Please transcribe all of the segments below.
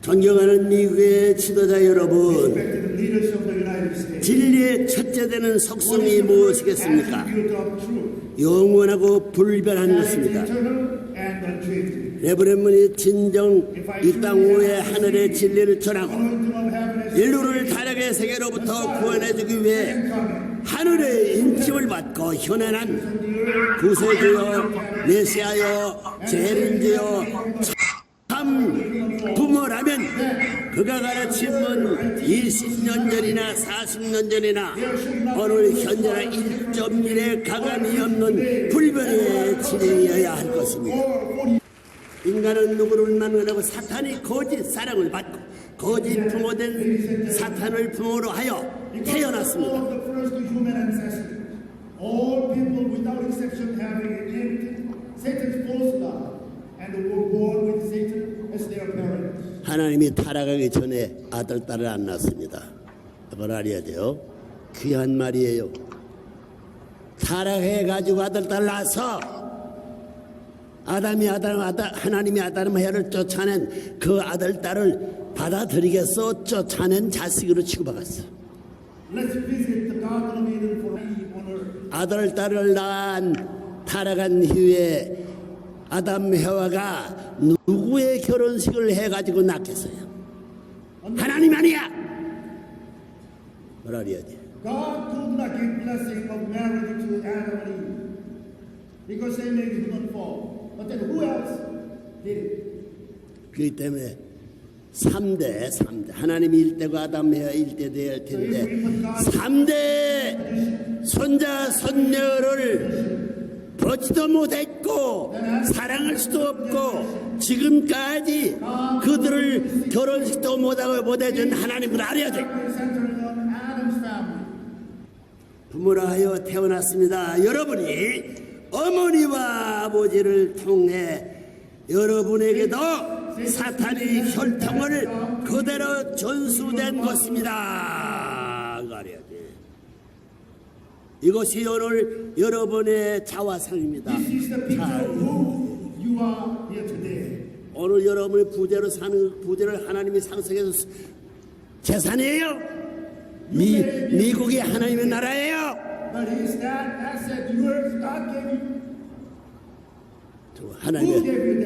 존경하는 미국의 지도자 여러분, respected leaders of the United States. 진리의 첫째 되는 속성이 무엇이겠습니까? Attribute of truth. 영원하고 불변한 That is 것입니다. eternal and unchangeable. 레브레문이 진정 이 땅 위에 하늘의 진리를 전하고 Anointing of heaven is 인류를 타락의 세계로부터 구원해주기 위해 하늘의 인침을 받고 현현한 구세주여 메시아여 재림주여 참 부모라면 그가 가르침은 20년 전이나 40년 전이나 오늘 현재나 1.1의 가감이 없는 불변의 진리여야 할 것입니다. 인간은 누구를 만나고 사탄이 거짓 사랑을 받고 거짓 부모된 사탄을 부모로 하여 태어났습니다. all the first human ancestors. All people without exception having inherited Satan's false love and were born with Satan as their parents. 하나님이 타락하기 전에 아들, 딸을 안 낳았습니다. 그걸 알아야 돼요. 귀한 말이에요. 타락해가지고 아들, 딸 낳아서 하나님이 아담 해를 쫓아낸 그 아들, 딸을 받아들이겠어 쫓아낸 자식으로 취급받았어. Let's visit the Garden of Eden for Eve on earth. 아들, 딸을 낳은 타락한 후에 아담 해와가 누구의 결혼식을 해가지고 낳겠어요? 하나님 아니야. 뭐라 그래야 돼? God could not give blessing of marriage to Adam and Eve because they made human fall. But then who else did it? 그렇기 때문에 3대 하나님이 1대고 아담 해와 1대 될 텐데 3대 손자 손녀를 보지도 못했고 사랑할 수도 없고 지금까지 그들을 결혼식도 못해준 하나님을 알아야 돼. Centered on Adam's family. 부모라 하여 태어났습니다. 여러분이 어머니와 아버지를 통해 여러분에게도 사탄의 혈통을 그대로 전수된 것입니다. 알아야 돼. 이것이 오늘 여러분의 자화상입니다. This is the picture of who you are here today. 오늘 여러분의 부재로 사는 부재를 하나님이 상속해서 재산이에요. 미국이 하나님의 나라예요. But is that asset yours? God gave you. 하나님의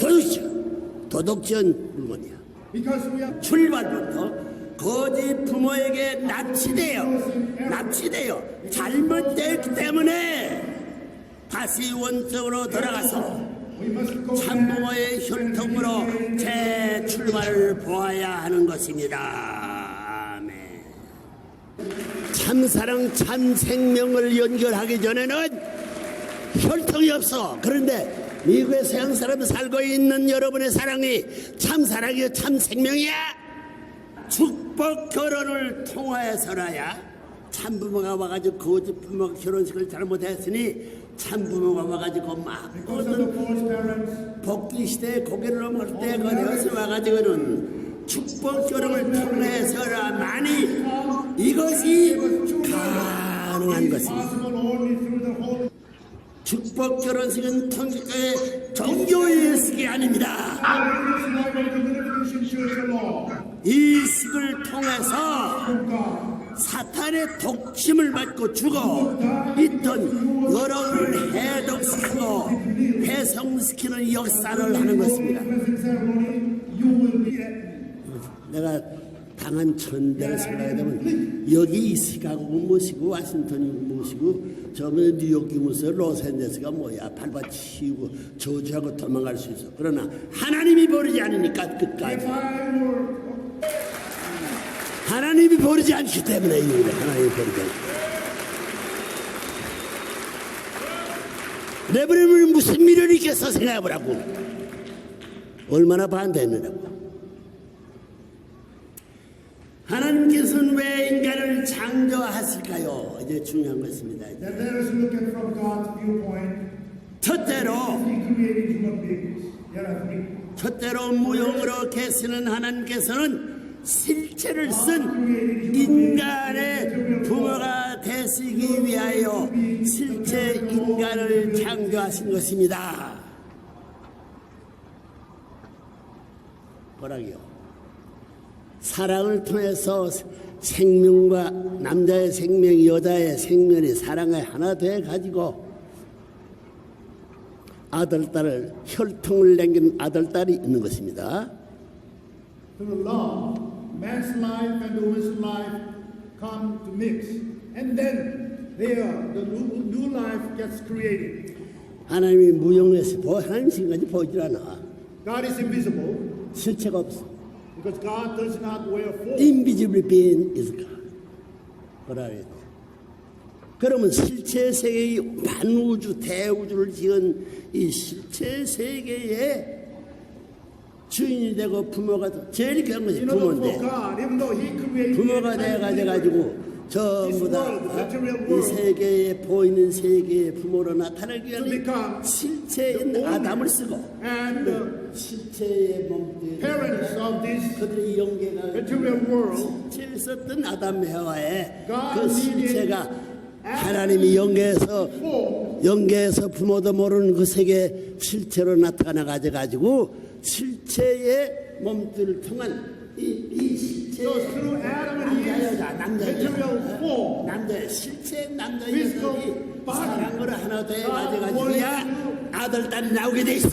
도덕지은 물건이야. Because we are 출발부터 거짓 부모에게 납치돼요. 잘못됐기 때문에 다시 원점으로 돌아가서 we must go back. 참부모의 혈통으로 재출발을 보아야 하는 것입니다. 아멘. 참사랑 참생명을 연결하기 전에는 혈통이 없어. 그런데 미국의 서양 사람 살고 있는 여러분의 사랑이 참사랑이요 참생명이야. 축복 결혼을 통하여서라야 참부모가 와가지고 거짓 부모가 결혼식을 잘못했으니 참부모가 와가지고 막 Because of the false parents. 복귀 시대에 고개를 넘을 때 거기서 와가지고는 축복 결혼을 통해서라만이 이것이 가능한 것입니다. Possible only through the Holy. 축복 결혼식은 종교의 식이 아닙니다. This is not going to the Christian church alone. 이 식을 통해서 From God. 사탄의 독침을 받고 죽어 있던 여러분을 해독시키고 해성시키는 역사를 하는 것입니다. Present ceremony, you will be at 내가 당한 천대를 생각하게 되면 여기 시카고 무엇이고 와싱턴이 무엇이고 저번에 뉴욕이 무엇이고 로스앤젤레스가 뭐야 발받치고 저주하고 도망갈 수 있어. 그러나 하나님이 버리지 않으니까 끝까지 하나님이 버리지 않기 때문에 이유가 하나님이 버리지 않기 때문에 레브렘을 무슨 미련이 있겠어 생각해보라고. 얼마나 반대했느냐고. 하나님께서는 왜 인간을 창조하실까요? 이제 중요한 것입니다. Then let us look at from God's viewpoint. 첫째로 He created human beings. There are three. 첫째로 무용으로 계시는 하나님께서는 실체를 쓴 인간의 부모가 되시기 위하여 실체 인간을 창조하신 것입니다. 뭐라고요? 사랑을 통해서 생명과 남자의 생명, 여자의 생명이 사랑의 하나 돼 가지고 아들, 딸을 혈통을 남긴 아들, 딸이 있는 것입니다. Through love, man's life and the woman's life come to mix, and then the new life gets created. 하나님이 무용해서 하나님 지금까지 보이질 않아. God is invisible 실체가 없어. because God does not wear form. Invisible being is God. 뭐라 그랬지? 그러면 실체 세계의 만우주 대우주를 지은 이 실체 세계의 주인이 되고 부모가 제일 귀한 것이 In order for 부모인데 God, even though He created 부모가 the entire 돼가지고 전부 다 이 세계에 보이는 세계의 부모로 나타나기 위해 실체인 아담을 쓰고 and the 실체의 몸들 parents of this 그들의 영계가 material world, 실체에 있었던 아담 해와의 God 그 실체가 하나님이 form. 영계에서 부모도 모르는 그 세계 실체로 나타나 가지고 실체의 몸들을 통한 이 실체 So through Adam and Eve's material form, 남자 실체 남자 physical 여자들이 body, 사랑으로 하나 돼 God 가지고야 아들 딸이 나오게 돼 있어.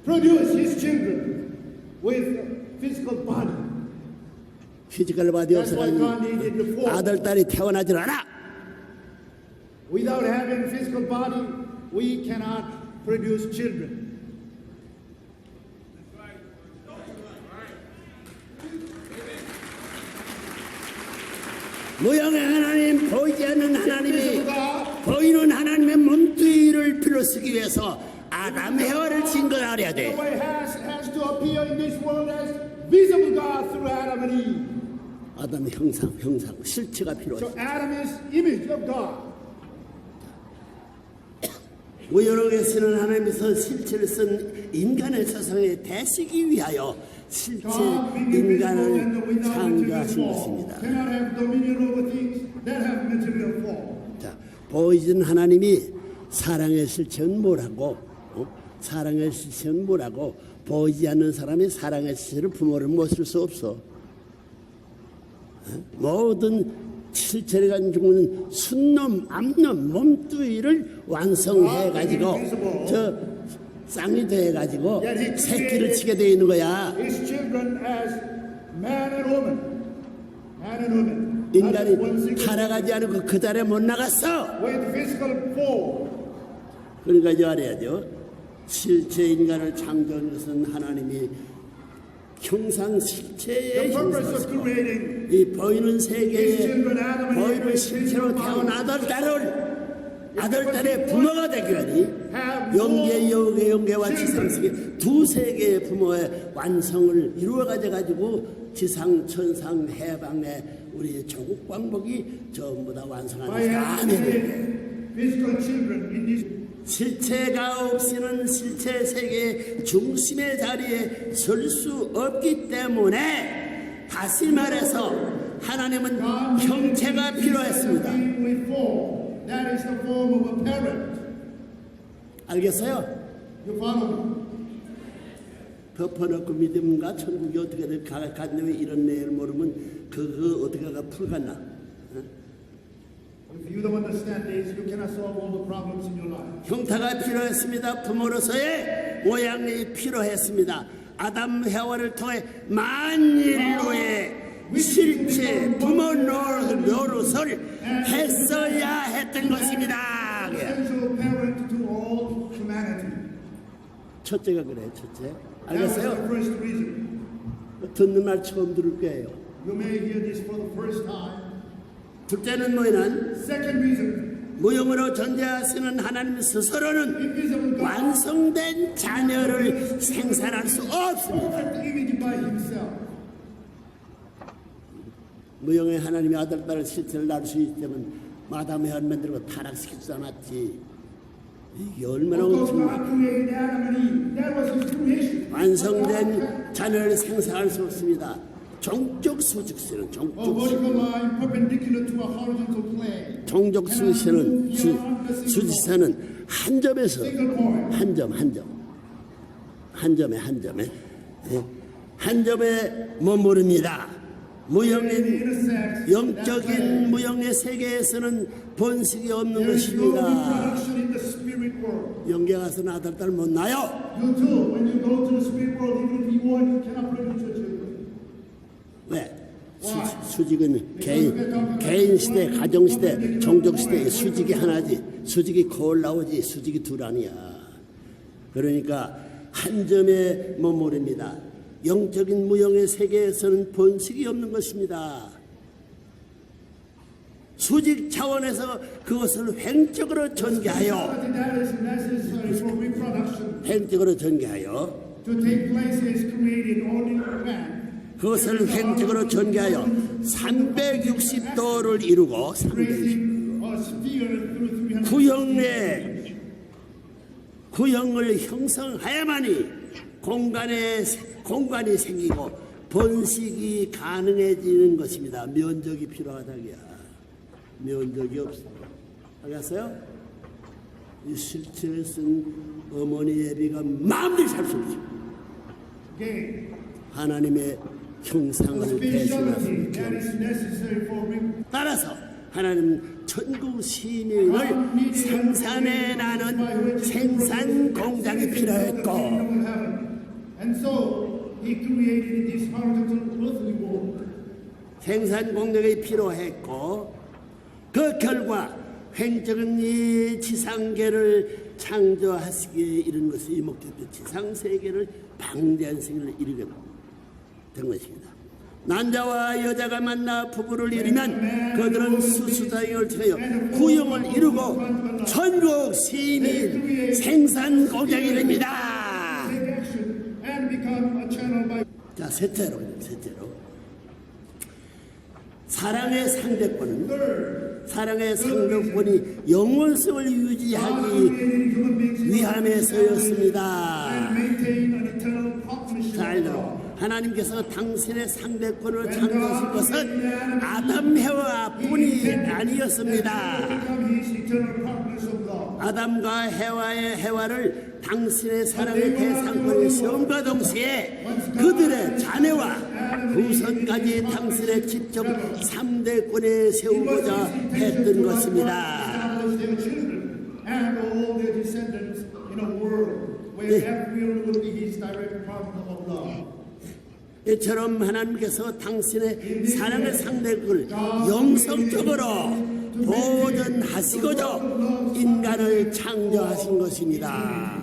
produce His children with physical body. 피지컬 바디 That's why God needed the form. 아들 딸이 태어나질 않아. Without having physical body, we cannot produce children. 무형의 하나님, 보이지 않는 하나님이 보이는 하나님의 몸뚱이를 빌어 쓰기 위해서 아담 해와를 징거하려야 The 돼. way has to appear in this world as visible God through Adam and Eve. 아담의 형상, 실체가 필요해. So Adam is image of God. 무역에서는 하나님께서 실체를 쓴 인간의 세상에 대시기 위하여 실체 인간을 창조하신 것입니다. Cannot have dominion over things that have material form. 자, 보이진 하나님이 사랑의 실체는 뭐라고? 사랑의 실체는 뭐라고? 보이지 않는 사람이 사랑의 실체를 부모를 모실 수 없어. 모든 실체를 가지고는 순놈, 앞놈, 몸뚱이를 완성해 가지고 저 쌍이 돼 가지고 새끼를 치게 돼 있는 거야. His children as man and woman. Man and woman. 인간이 타락하지 않고 그 자리에 못 나갔어. With physical form. 그러니까 이제 알아야죠. 실체 인간을 창조한 것은 하나님이 형상 실체의 The purpose of 형상이고 creating 이 보이는 세계에 his children Adam and Eve 보이는 실체로 태어난 아들 딸의 부모가 되기 위하니 영계와 지상세계 두 세계의 부모의 완성을 이루어 가지고 지상 천상 해방의 우리 조국 광복이 전부 다 완성하는 by 것이 having 아니에요. physical children in this. 실체가 없이는 실체 세계의 중심의 자리에 설 수 없기 때문에 다시 말해서 하나님은 형체가 필요했습니다. With form. That is the form of a parent. 알겠어요? You follow me? 덮어놓고 믿음과 천국이 어떻게 갔냐면 이런 내용을 모르면 그거 어떻게 가 풀갔나? If you don't understand this, you cannot solve all the problems in your life. 형태가 필요했습니다. 부모로서의 모양이 필요했습니다. 아담 해와를 통해 만인로의 실체 부모 노릇을 했어야 했던 것입니다. Essential parent to all humanity. 첫째가 그래, 첫째. That was the 알겠어요? first reason. 듣는 말 처음 들을 거예요. You may hear this for the first time. 둘째는 뭐냐면 Second reason. 무형으로 존재하시는 하나님 스스로는 Invisible God. 완성된 자녀를 생산할 수 없습니다. Perfect image by himself. 무형의 하나님이 아들, 딸을 실체를 낳을 수 있기 때문에 마담의 한 만들고 타락시키지 않았지. 이게 얼마나 God 엄청나. created Adam and Eve. That was his creation. 완성된 자녀를 생산할 수 없습니다. 종족 수직세는 A 종족 vertical line perpendicular to a horizontal plane. 종족 수직세는 수직세는 한 점에서 Single point. 한 점에 예. 한 점에 머무릅니다. 무형인 영적인 무형의 세계에서는 번식이 없는 There is no 것입니다. reproduction in the spirit world. 영계 가서는 아들 딸 못 낳아요. You too, when you go to the spirit world, even if you want, you cannot produce your children. 왜? 수직은 개인 시대, 가정 시대, 종족 시대의 수직이 하나지. 수직이 거울 나오지. 수직이 둘 아니야. 그러니까 한 점에 머무릅니다. 영적인 무형의 세계에서는 번식이 없는 것입니다. 수직 차원에서 그것을 횡적으로 전개하여 That is necessary for reproduction 횡적으로 전개하여 to take place as created only man. 그것을 횡적으로 전개하여 360도를 이루고 Creating a sphere through 360. 구형을 형성하야만이 공간이 생기고 번식이 가능해지는 것입니다. 면적이 필요하다기야. 면적이 없어. 알겠어요? 이 실체를 쓴 어머니 예비가 마음대로 살 수 없어. Again, 하나님의 형상을 대신하서 spatiality that is necessary for 따라서 하나님 천국 시민을 생산해나는 생산 공장이 필요했고 And so he created this horizontal earthly world. 생산 공장이 필요했고 그 결과 횡적인 이 지상계를 창조하시기에 이른 것이 이 목적도 지상세계를 방대한 세계를 이루게 된 것입니다. 남자와 여자가 만나 부부를 이루면 그들은 수수자형을 통하여 구형을 이루고 전국 시민 생산 공장이 됩니다. Take action and become a channel by 자, 셋째로 사랑의 상대권이 영원성을 유지하기 human beings 위함에서였습니다. maintain an eternal partnership. 잘 들어. 하나님께서 당신의 상대권을 창조하신 것은 아담 해와뿐이 아니었습니다. Become his eternal partners of love. 아담과 해와를 당신의 사랑의 대상권에 세움과 동시에 그들의 자녀와 후손까지 당신의 직접 3대권에 세우고자 했던 것입니다. Establish their children and all their descendants in a world where everyone will be his direct partner of love. 이처럼 하나님께서 당신의 사랑의 상대를 영성적으로 보존하시고자 인간을 창조하신 것입니다.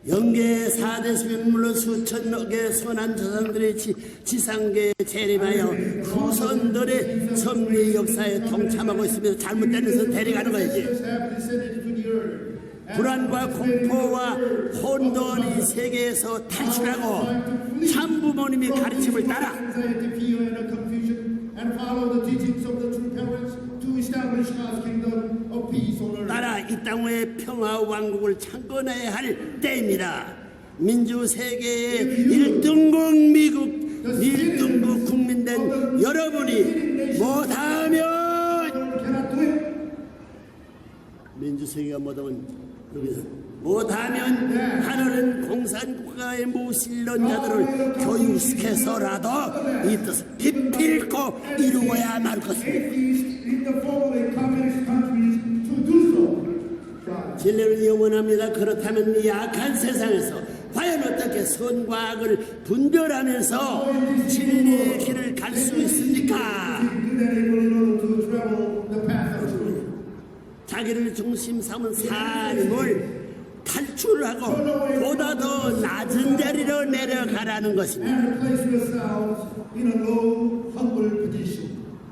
영계의 4대 수는 물론 수천억의 선한 조상들의 지상계에 재림하여 후손들의 섭리 역사에 동참하고 있으면서 잘못된 것을 데려가는 거지. 불안과 공포와 혼돈이 세계에서 탈출하고 참부모님의 가르침을 따라 이 땅의 평화 왕국을 창건해야 할 때입니다. 민주 세계의 1등국 미국 1등국 국민된 여러분이 못하면 민주 세계가 못하면 하늘은 공산국가의 무신론자들을 교육시켜서라도 이 뜻을 기필코 이루어야 말 것입니다. 진리는 영원합니다. 그렇다면 이 악한 세상에서 과연 어떻게 선과 악을 분별하면서 진리의 길을 갈 수 있습니까? 자기를 중심 삼은 삶을 탈출하고 보다 더 낮은 자리로 내려가라는 것입니다.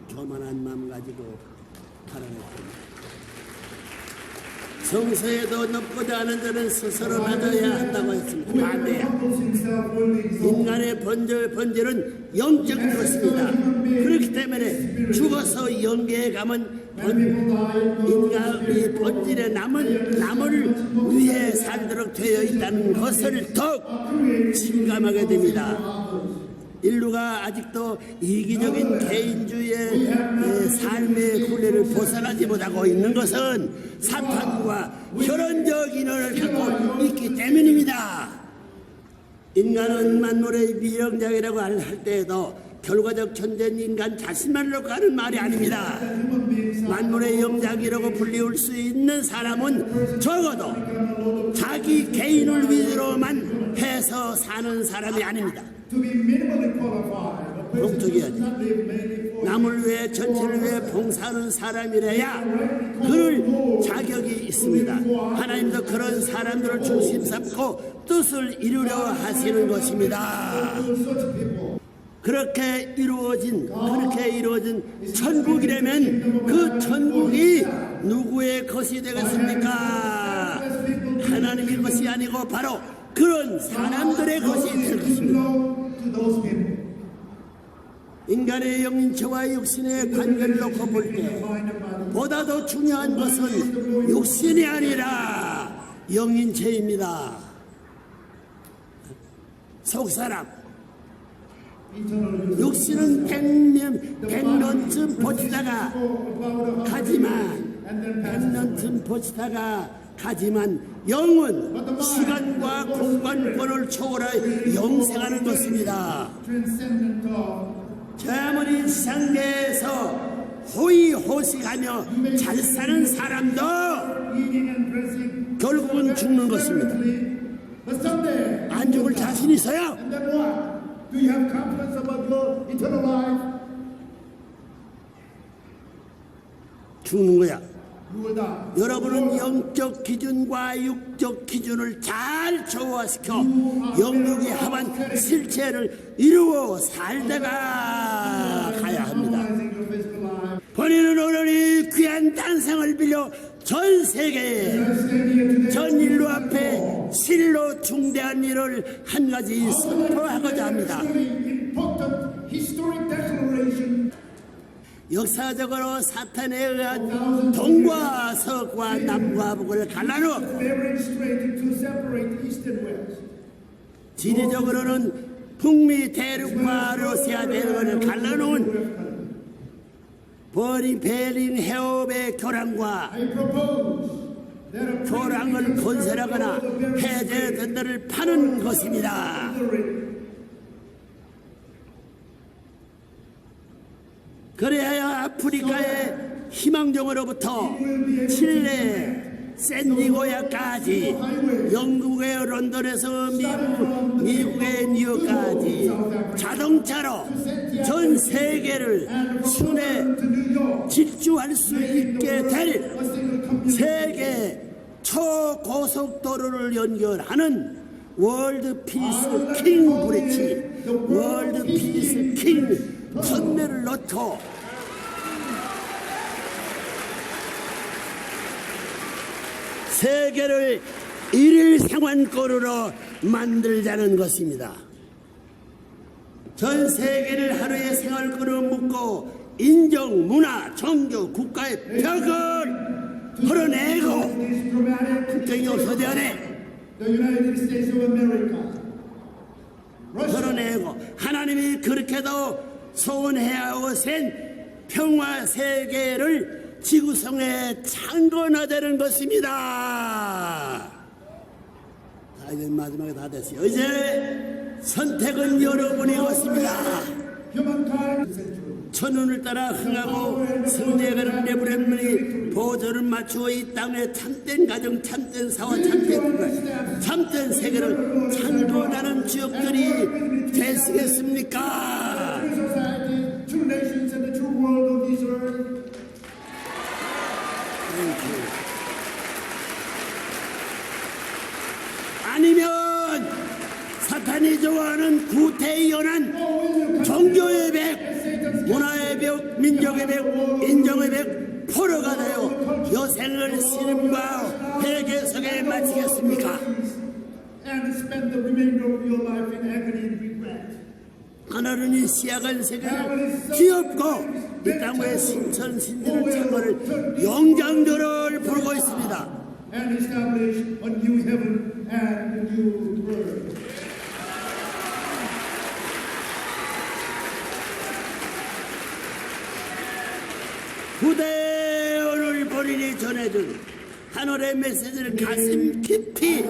교만한 마음 가지고 살아냈습니다. 성서에도 높고자 하는 자는 스스로 낮아야 한다고 했습니다. 반대야. 인간의 본질은 영적인 것입니다. 그렇기 때문에 죽어서 영계에 가면 인간의 본질에 남을 위해 살도록 되어 있다는 것을 더욱 실감하게 됩니다. 인류가 아직도 이기적인 개인주의의 삶의 굴레를 벗어나지 못하고 있는 것은 사탄과 혈연적 인연을 갖고 있기 때문입니다. 인간은 만물의 미영장이라고 할 때에도 결과적 존재인 인간 자신만 놓고 하는 말이 아닙니다. 만물의 영장이라고 불리울 수 있는 사람은 적어도 자기 개인을 위주로만 해서 사는 사람이 아닙니다. 봉투기야지. 남을 위해 전체를 위해 봉사하는 사람이래야 그럴 자격이 있습니다. 하나님도 그런 사람들을 중심 삼고 뜻을 이루려 하시는 것입니다. 그렇게 이루어진 천국이라면 그 천국이 누구의 것이 되겠습니까? 하나님의 것이 아니고 바로 그런 사람들의 것이 될 것입니다. 인간의 영인체와 육신의 관계를 놓고 볼 때 보다 더 중요한 것은 육신이 아니라 영인체입니다. 속사람 육신은 100년쯤 버티다가 가지만 영은 시간과 공간권을 초월하여 영생하는 것입니다. 저 아무리 세상에서 호의호식하며 잘 사는 사람도 결국은 죽는 것입니다. 안 죽을 자신 있어요? Do you have confidence about your eternal life? 죽는 거야. You will die. 여러분은 영적 기준과 육적 기준을 잘 조화시켜 영육이 합한 실체를 이루어 살다가 가야 합니다. 본인은 오늘 이 귀한 탄생을 빌려 전 세계에 전 인류 앞에 실로 중대한 일을 한 가지 선포하고자 합니다. 역사적으로 사탄에 의한 동과 서과 남과 북을 갈라놓고 지리적으로는 북미 대륙과 러시아 대륙을 갈라놓은 베링 해협의 교량을 건설하거나 해제된다를 파는 것입니다. 그래야 아프리카의 희망정으로부터 칠레, 샌디고야까지 영국의 런던에서 미국의 뉴욕까지 자동차로 전 세계를 순회 질주할 수 있게 될 세계 초고속도로를 연결하는 월드 피스 킹 브릿지, 월드 피스 킹 터널을 넣고 세계를 일일 생활권으로 만들자는 것입니다. 전 세계를 하루의 생활권으로 묶고 인종, 문화, 종교, 국가의 벽을 헐어내고 국경이 없어져야 돼. 헐어내고 하나님이 그렇게도 소원해야 오신 평화 세계를 지구성에 창건하자는 것입니다. 자, 이제 마지막에 다 됐어요. 이제 선택은 여러분의 것입니다. 천운을 따라 흥하고 승리에 가는 레브렘이 보조를 맞추어 이 땅에 참된 가정, 참된 사와 참된 세계를 창건하는 지역들이 되시겠습니까? 아니면 사탄이 좋아하는 구태연한 종교의 백, 문화의 벽, 민족의 벽, 인정의 벽 포로가 되어 여생을 신음과 회개 속에 마치겠습니까? 하나는 이 시약한 세계를 기업고 이 땅의 신천신들을 창고를 영장도를 부르고 있습니다. And establish a new heaven and a new earth. 부대 오늘 본인이 전해준 하늘의 메시지를 가슴 깊이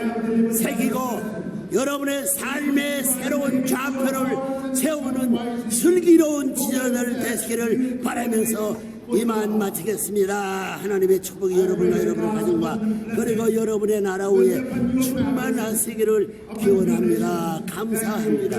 새기고 여러분의 삶의 새로운 좌표를 세우는 슬기로운 지전을 되시기를 바라면서 이만 마치겠습니다. 하나님의 축복이 여러분과 여러분의 가정과 그리고 여러분의 나라 위에 충만하시기를 기원합니다. 감사합니다.